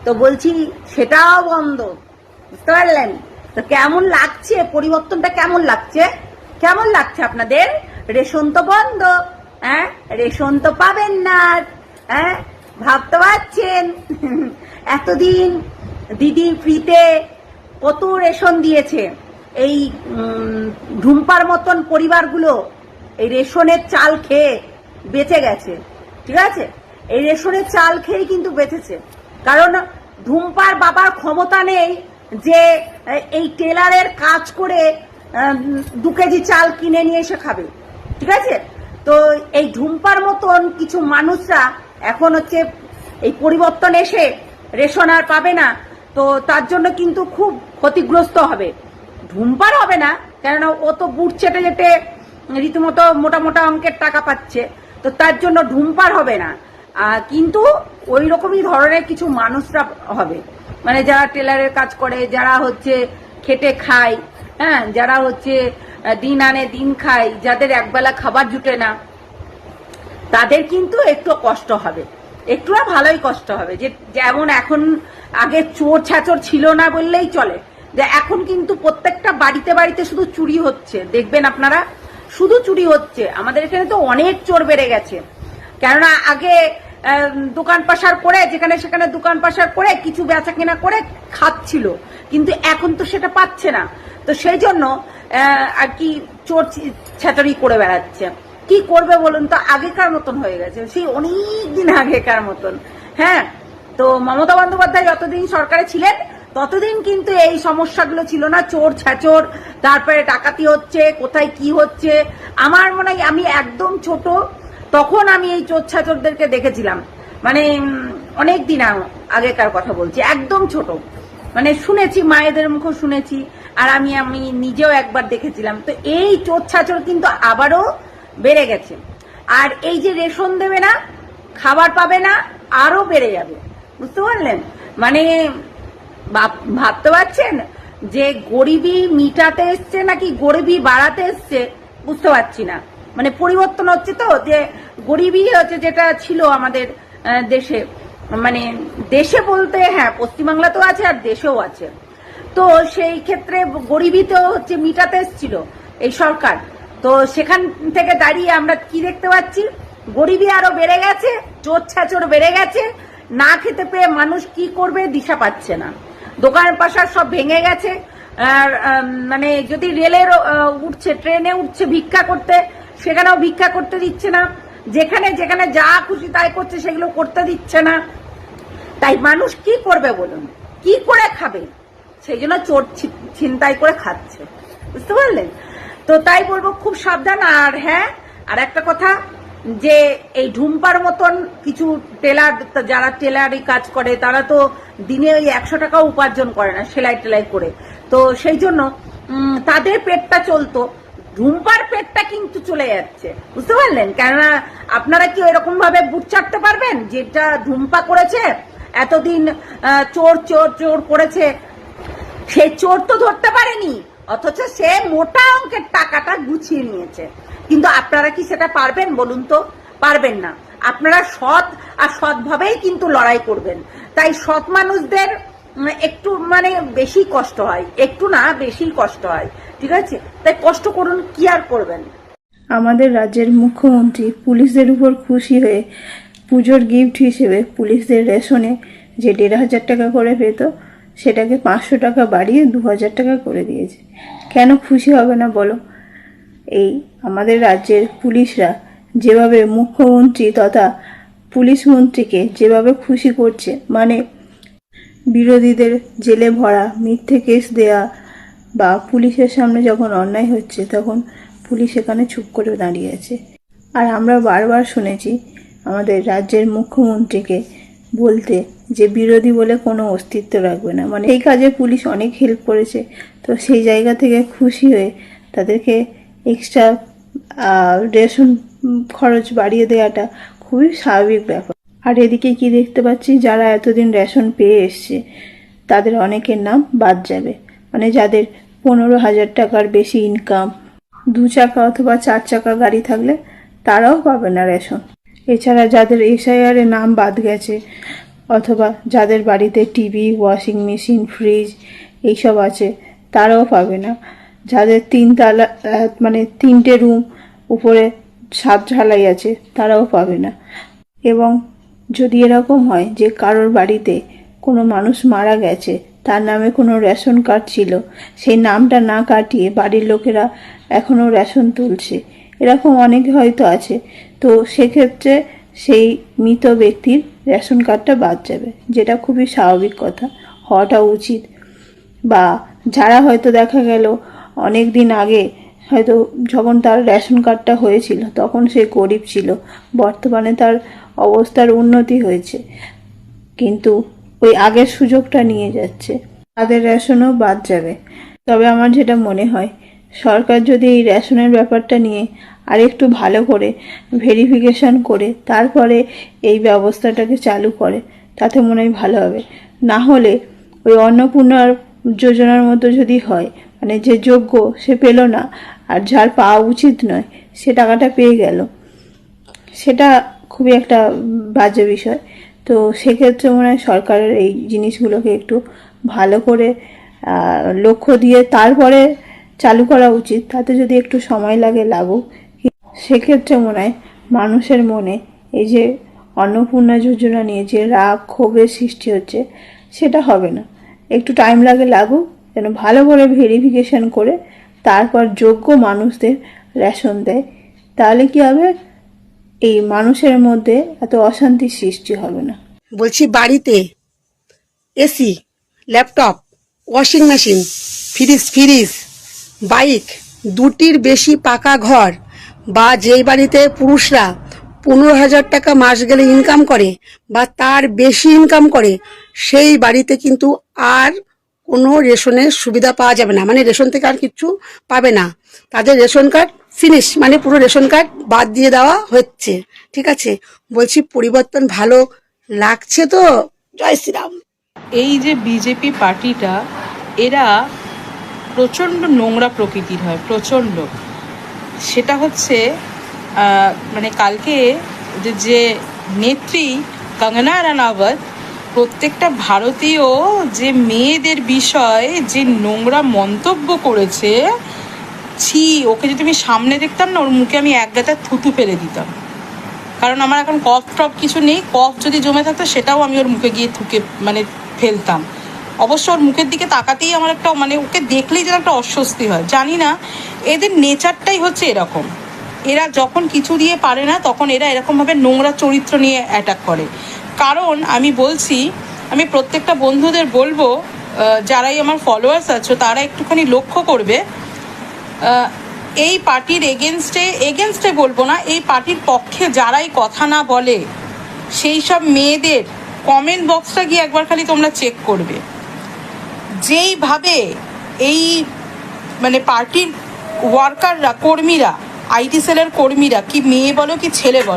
তো বলছি সেটাও বন্ধ, বুঝতে পারলেন? তো কেমন লাগছে পরিবর্তনটা, কেমন লাগছে? কেমন লাগছে আপনাদের? রেশন তো বন্ধ, হ্যাঁ, রেশন তো পাবেন না, হ্যাঁ, ভাবতে পারছেন? এতদিন দিদি ফ্রিতে কত রেশন দিয়েছে, এই ঢুম্পার মতন পরিবারগুলো এই রেশনের চাল খেয়ে বেঁচে গেছে, ঠিক আছে? এই রেশনের চাল খেয়ে কিন্তু বেঁচেছে, কারণ ঢুম্পার বাবার ক্ষমতা নেই যে এই টেলারের কাজ করে 2 কেজি চাল কিনে নিয়ে এসে খাবে, ঠিক আছে? তো এই ঢুম্পার মতন কিছু মানুষরা এখন হচ্ছে এই পরিবর্তন এসে রেশন আর পাবে না, তো তার জন্য কিন্তু খুব ক্ষতিগ্রস্ত হবে। ঢুম্পার হবে না, কেননা ও তো বুট চেটে যেতে রীতিমতো মোটা মোটা অঙ্কের টাকা পাচ্ছে, তো তার জন্য ঢুম্পার হবে না, কিন্তু ওই রকমই ধরনের কিছু মানুষরা হবে, মানে যারা টেলারের কাজ করে, যারা হচ্ছে খেটে খায়, হ্যাঁ, যারা হচ্ছে দিন আনে দিন খায়, যাদের একবেলা খাবার জুটে না, তাদের কিন্তু একটু কষ্ট হবে, একটু না ভালোই কষ্ট হবে। যে যেমন এখন আগে চোর ছাচর ছিল না বললেই চলে, যে এখন কিন্তু প্রত্যেকটা বাড়িতে বাড়িতে শুধু চুরি হচ্ছে, দেখবেন আপনারা, শুধু চুরি হচ্ছে। আমাদের এখানে তো অনেক চোর বেড়ে গেছে, কেননা আগে দোকান পাশার করে যেখানে সেখানে দোকান পাশার করে কিছু বেচা কেনা করে খাচ্ছিল, কিন্তু এখন তো সেটা পাচ্ছে না, তো সেই জন্য আর কি চোর ছাচারি করে বেড়াচ্ছে। কি করবে বলুন তো, আগেকার মতন হয়ে গেছে, সেই অনেক দিন আগেকার মতন। হ্যাঁ, তো মমতা বন্দ্যোপাধ্যায় যতদিন সরকারে ছিলেন ততদিন কিন্তু এই সমস্যাগুলো ছিল না, চোর ছাচর, তারপরে ডাকাতি হচ্ছে, কোথায় কি হচ্ছে। আমার মনে হয় আমি একদম ছোট তখন আমি এই চোর ছাচরদেরকে দেখেছিলাম, মানে অনেক দিন আগেকার কথা বলছি, একদম ছোট, মানে শুনেছি, মায়েদের মুখে শুনেছি, আর আমি নিজেও একবার দেখেছিলাম। তো এই চোর ছাচর কিন্তু আবারও বেড়ে গেছে, আর এই যে রেশন দেবে না, খাবার পাবে না, আরো বেড়ে যাবে, বুঝতে পারলেন? মানে ভাবতে পারছেন যে গরিবি মিটাতে এসছে নাকি গরিবি বাড়াতে এসছে, বুঝতে পারছি না। মানে পরিবর্তন হচ্ছে, তো যে গরিবি হচ্ছে যেটা ছিল আমাদের দেশে, মানে দেশে বলতে হ্যাঁ পশ্চিমবাংলা তো আছে আর দেশেও আছে, তো সেই ক্ষেত্রে গরিবি তো হচ্ছে মিটাতে এসছিল এই সরকার, তো সেখান থেকে দাঁড়িয়ে আমরা কি দেখতে পাচ্ছি, গরিবি আরো বেড়ে গেছে, চোর ছাচর বেড়ে গেছে, না খেতে পেয়ে মানুষ কি করবে দিশা পাচ্ছে না, দোকান পাশার সব ভেঙে গেছে। আর মানে যদি রেলের উঠছে, ট্রেনে উঠছে ভিক্ষা করতে, সেখানেও ভিক্ষা করতে দিচ্ছে না, যেখানে যেখানে যা খুশি তাই করছে সেগুলো করতে দিচ্ছে না, তাই মানুষ কি করবে বলুন, কি করে খাবে? সেই জন্য চোর ছিনতাই করে খাচ্ছে, বুঝতে পারলেন? তো তাই বলবো খুব সাবধান। আর হ্যাঁ, আর একটা কথা, যে এই ঢুম্পার মতন কিছু টেলার, যারা টেলারি কাজ করে, তারা তো দিনে ওই 100 টাকাও উপার্জন করে না সেলাই টেলাই করে, তো সেই জন্য তাদের পেটটা চলতো, ঢুম্পার পেটটা কিন্তু চলে যাচ্ছে, বুঝতে পারলেন? কেননা আপনারা কি এরকম ভাবে বুট চাটতে পারবেন যেটা ঢুম্পা করেছে এতদিন, চোর চোর চোর করেছে, সে চোর তো ধরতে পারেনি, অথচ সে মোটা অঙ্কের টাকাটা গুছিয়ে নিয়েছে, কিন্তু আপনারা কি সেটা পারবেন বলুন তো? পারবেন না। আপনারা সৎ আর সৎভাবেই কিন্তু লড়াই করবেন, তাই সৎ মানুষদের একটু মানে বেশি কষ্ট হয়, একটু না বেশি কষ্ট হয়, ঠিক আছে? তাই কষ্ট করুন, কি আর করবেন। আমাদের রাজ্যের মুখ্যমন্ত্রী পুলিশদের উপর খুশি হয়ে পুজোর গিফট হিসেবে পুলিশদের রেশনে যে 1,500 টাকা করে পেত সেটাকে 500 টাকা বাড়িয়ে 2,000 টাকা করে দিয়েছে। কেন খুশি হবে না বলো? এই আমাদের রাজ্যের পুলিশরা যেভাবে মুখ্যমন্ত্রী তথা পুলিশ মন্ত্রীকে যেভাবে খুশি করছে, মানে বিরোধীদের জেলে ভরা, মিথ্যে কেস দেয়া, বা পুলিশের সামনে যখন অন্যায় হচ্ছে তখন পুলিশ এখানে চুপ করে দাঁড়িয়ে আছে। আর আমরা বারবার শুনেছি আমাদের রাজ্যের মুখ্যমন্ত্রীকে বলতে যে বিরোধী বলে কোনো অস্তিত্ব রাখবে না, মানে এই কাজে পুলিশ অনেক হেল্প করেছে, তো সেই জায়গা থেকে খুশি হয়ে তাদেরকে এক্সট্রা রেশন খরচ বাড়িয়ে দেওয়াটা খুবই স্বাভাবিক ব্যাপার। আর এদিকে কি দেখতে পাচ্ছি, যারা এতদিন রেশন পেয়ে এসছে তাদের অনেকের নাম বাদ যাবে, মানে যাদের 15,000 টাকার বেশি ইনকাম, 2 চাকা অথবা 4 চাকা গাড়ি থাকলে তারাও পাবে না রেশন। এছাড়া যাদের SIR এ নাম বাদ গেছে অথবা যাদের বাড়িতে টিভি, ওয়াশিং মেশিন, ফ্রিজ এইসব আছে তারাও পাবে না। যাদের তিনতলা মানে 3টে রুম, উপরে 7 ঢালাই আছে তারাও পাবে না। এবং যদি এরকম হয় যে কারোর বাড়িতে কোনো মানুষ মারা গেছে, তার নামে কোনো রেশন কার্ড ছিল, সেই নামটা না কাটিয়ে বাড়ির লোকেরা এখনও রেশন তুলছে, এরকম অনেকে হয়তো আছে। তো সেক্ষেত্রে সেই মৃত ব্যক্তির রেশন কার্ডটা বাদ যাবে, যেটা খুবই স্বাভাবিক কথা, হওয়াটা উচিত। বা যারা হয়তো দেখা গেল অনেক দিন আগে হয়তো যখন তার রেশন কার্ডটা হয়েছিল তখন সে গরিব ছিল, বর্তমানে তার অবস্থার উন্নতি হয়েছে, কিন্তু ওই আগের সুযোগটা নিয়ে যাচ্ছে, তাদের রেশনও বাদ যাবে। তবে আমার যেটা মনে হয়, সরকার যদি এই রেশনের ব্যাপারটা নিয়ে আরেকটু ভালো করে ভেরিফিকেশন করে তারপরে এই ব্যবস্থাটাকে চালু করে, তাতে মনে হয় ভালো হবে। না হলে ওই অন্নপূর্ণা যোজনার মতো যদি হয়, মানে যে যোগ্য সে পেল না, আর যার পাওয়া উচিত নয় সে টাকাটা পেয়ে গেল, সেটা খুবই একটা বাজে বিষয়। তো সেক্ষেত্রে মনে হয় সরকারের এই জিনিসগুলোকে একটু ভালো করে লক্ষ্য দিয়ে তারপরে চালু করা উচিত। তাতে যদি একটু সময় লাগে লাগুক, সেক্ষেত্রে মনে হয় মানুষের মনে এই যে অন্নপূর্ণা যোজনা নিয়ে যে রাগ ক্ষোভের সৃষ্টি হচ্ছে সেটা হবে না। একটু টাইম লাগুক, যেন ভালো করে ভেরিফিকেশন করে তারপর যোগ্য মানুষদের রেশন দেয়। তাহলে কি হবে, এই মানুষের মধ্যে এত অশান্তির সৃষ্টি হবে না। বলছি বাড়িতে AC, laptop, washing machine, fridge, bike, 2টির বেশি পাকা ঘর, বা যেই বাড়িতে পুরুষরা 15,000 টাকা মাস গেলে ইনকাম করে বা তার বেশি ইনকাম করে, সেই বাড়িতে কিন্তু আর কোনো রেশনের সুবিধা পাওয়া যাবে না, মানে রেশন থেকে আর কিছু পাবে না। তাদের রেশন কার্ড ফিনিশ, মানে পুরো রেশন কার্ড বাদ দিয়ে দেওয়া হচ্ছে। ঠিক আছে, বলছি পরিবর্তন ভালো লাগছে তো? জয় শ্রীরাম। এই যে বিজেপি পার্টিটা, এরা প্রচণ্ড নোংরা প্রকৃতির হয়, প্রচণ্ড। সেটা হচ্ছে মানে কালকে যে নেত্রী কঙ্গনা রানাওয়াত প্রত্যেকটা ভারতীয় যে মেয়েদের বিষয়ে যে নোংরা মন্তব্য করেছে, ছি, ওকে যদি আমি সামনে দেখতাম না, ওর মুখে আমি এক গাদা থুতু ফেলে দিতাম। কারণ আমার এখন কফ টফ কিছু নেই, কফ যদি জমে থাকতো সেটাও আমি ওর মুখে গিয়ে থুকে মানে ফেলতাম। অবশ্য ওর মুখের দিকে তাকাতেই আমার একটা মানে ওকে দেখলেই যেন একটা অস্বস্তি হয়। জানি না, এদের নেচারটাই হচ্ছে এরকম। এরা যখন কিছু দিয়ে পারে না তখন এরা এরকমভাবে নোংরা চরিত্র নিয়ে অ্যাটাক করে। কারণ আমি বলছি, আমি প্রত্যেকটা বন্ধুদের বলবো, যারাই আমার ফলোয়ার্স আছো তারা একটুখানি লক্ষ্য করবে, এই পার্টির এগেনস্টে বলবো না, এই পার্টির পক্ষে যারাই কথা না বলে সেই সব মেয়েদের কমেন্ট বক্সটা গিয়ে একবার খালি তোমরা চেক করবে। যেইভাবে এই মানে পার্টির ওয়ার্কাররা, কর্মীরা, আইটি সেলের কর্মীরা, কি মেয়ে বলো কি ছেলে বলো,